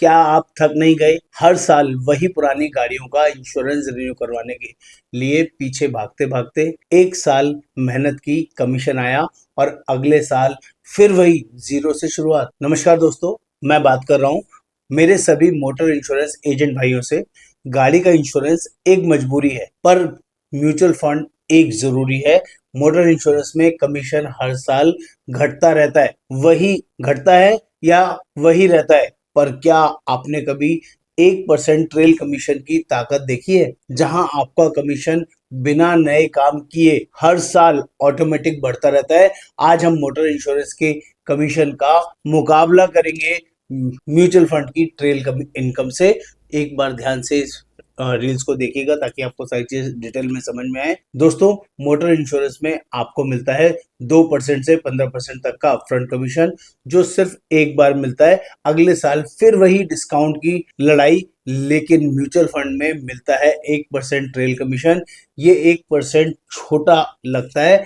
क्या आप थक नहीं गए हर साल वही पुरानी गाड़ियों का इंश्योरेंस रिन्यू करवाने के लिए पीछे भागते भागते? एक साल मेहनत की, कमीशन आया और अगले साल फिर वही जीरो से शुरुआत। नमस्कार दोस्तों, मैं बात कर रहा हूँ मेरे सभी मोटर इंश्योरेंस एजेंट भाइयों से। गाड़ी का इंश्योरेंस एक मजबूरी है, पर म्यूचुअल फंड एक जरूरी है। मोटर इंश्योरेंस में कमीशन हर साल घटता रहता है, वही घटता है या वही रहता है? पर क्या आपने कभी 1% ट्रेल कमीशन की ताकत देखी है, जहां आपका कमीशन बिना नए काम किए हर साल ऑटोमेटिक बढ़ता रहता है? आज हम मोटर इंश्योरेंस के कमीशन का मुकाबला करेंगे म्यूचुअल फंड की ट्रेल इनकम से। एक बार ध्यान से इस रील्स को देखिएगा ताकि आपको सारी चीज डिटेल में समझ में आए। दोस्तों, मोटर इंश्योरेंस में आपको मिलता है 2% से 15% तक का अपफ्रंट कमीशन, जो सिर्फ एक बार मिलता है। अगले साल फिर वही डिस्काउंट की लड़ाई, लेकिन म्यूचुअल फंड में मिलता है 1% ट्रेल कमीशन। ये 1% छोटा लगता है।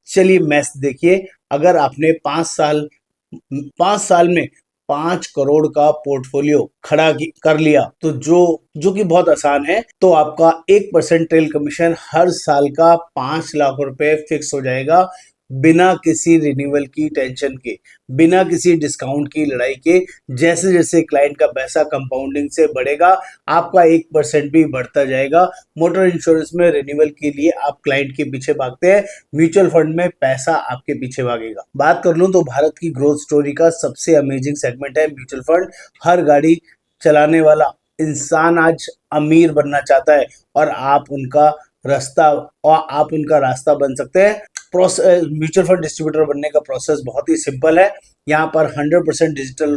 चलिए मैथ देखिए, अगर आपने 5 साल में 5 करोड़ का पोर्टफोलियो कर लिया, तो जो जो कि बहुत आसान है, तो आपका 1% ट्रेल कमीशन हर साल का 5 लाख रुपए फिक्स हो जाएगा, बिना किसी रिन्यूअल की टेंशन के, बिना किसी डिस्काउंट की लड़ाई के। जैसे जैसे क्लाइंट का पैसा कंपाउंडिंग से बढ़ेगा, आपका 1% भी बढ़ता जाएगा। मोटर इंश्योरेंस में रिन्यूअल के लिए आप क्लाइंट के पीछे भागते हैं, म्यूचुअल फंड में पैसा आपके पीछे भागेगा। बात कर लूं तो भारत की ग्रोथ स्टोरी का सबसे अमेजिंग सेगमेंट है म्यूचुअल फंड। हर गाड़ी चलाने वाला इंसान आज अमीर बनना चाहता है, और आप उनका रास्ता बन सकते हैं। प्रोसेस म्यूचुअल फंड डिस्ट्रीब्यूटर बनने का प्रोसेस बहुत ही सिंपल है। यहाँ पर 100% डिजिटल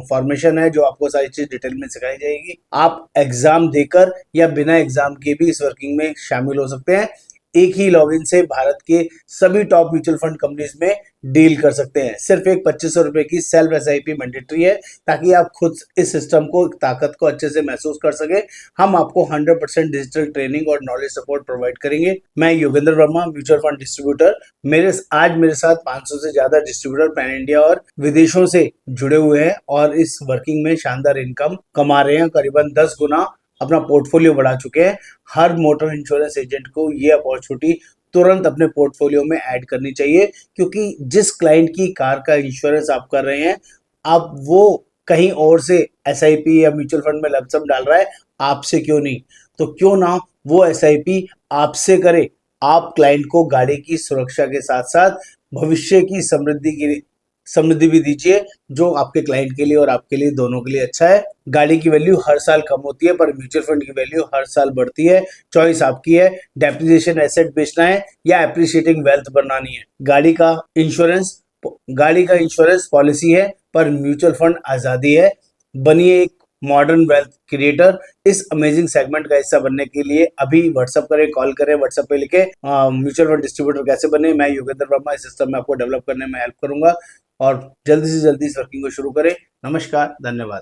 फॉर्मेशन है, जो आपको सारी चीज डिटेल में सिखाई जाएगी। आप एग्जाम देकर या बिना एग्जाम के भी इस वर्किंग में शामिल हो सकते हैं। एक ही लॉगिन से भारत के सभी टॉप म्यूचुअल फंड कंपनीज में डील कर सकते हैं। सिर्फ एक 2500 रुपए की सेल्फ एसआईपी मैंडेटरी है, ताकि आप खुद इस सिस्टम को, ताकत को अच्छे से महसूस कर सके। हम आपको 100% डिजिटल ट्रेनिंग और नॉलेज सपोर्ट प्रोवाइड करेंगे। मैं Yogendra Verma, mutual fund distributor. आज मेरे साथ 500 से ज्यादा डिस्ट्रीब्यूटर पैन इंडिया और विदेशों से जुड़े हुए हैं, और इस वर्किंग में शानदार इनकम कमा रहे हैं। करीबन 10 गुना अपना पोर्टफोलियो बढ़ा चुके हैं। हर मोटर इंश्योरेंस एजेंट को ये अपॉर्चुनिटी तुरंत अपने पोर्टफोलियो में ऐड करनी चाहिए, क्योंकि जिस क्लाइंट की कार का इंश्योरेंस आप कर रहे हैं, आप वो कहीं और से एसआईपी या म्यूचुअल फंड में लमसम डाल रहा है, आपसे क्यों नहीं? तो क्यों ना वो एसआईपी आपसे करे। आप क्लाइंट को गाड़ी की सुरक्षा के साथ साथ भविष्य की समृद्धि भी दीजिए, जो आपके क्लाइंट के लिए और आपके लिए, दोनों के लिए अच्छा है। गाड़ी की वैल्यू हर साल कम होती है, पर म्यूचुअल फंड की वैल्यू हर साल बढ़ती है। चॉइस आपकी है, डेप्रिसिएशन एसेट बेचना है या एप्रिशिएटिंग वेल्थ बनानी है। गाड़ी का इंश्योरेंस पॉलिसी है, पर म्यूचुअल फंड आजादी है। बनिए एक मॉडर्न वेल्थ क्रिएटर। इस अमेजिंग सेगमेंट का हिस्सा बनने के लिए अभी व्हाट्सअप करें, कॉल करें, व्हाट्सएप पे लिखे म्यूचुअल फंड डिस्ट्रीब्यूटर कैसे बने। मैं योगेंद्र वर्मा इस सिस्टम में आपको डेवलप करने में हेल्प करूंगा, और जल्दी से जल्दी इस वर्किंग को शुरू करें। नमस्कार, धन्यवाद।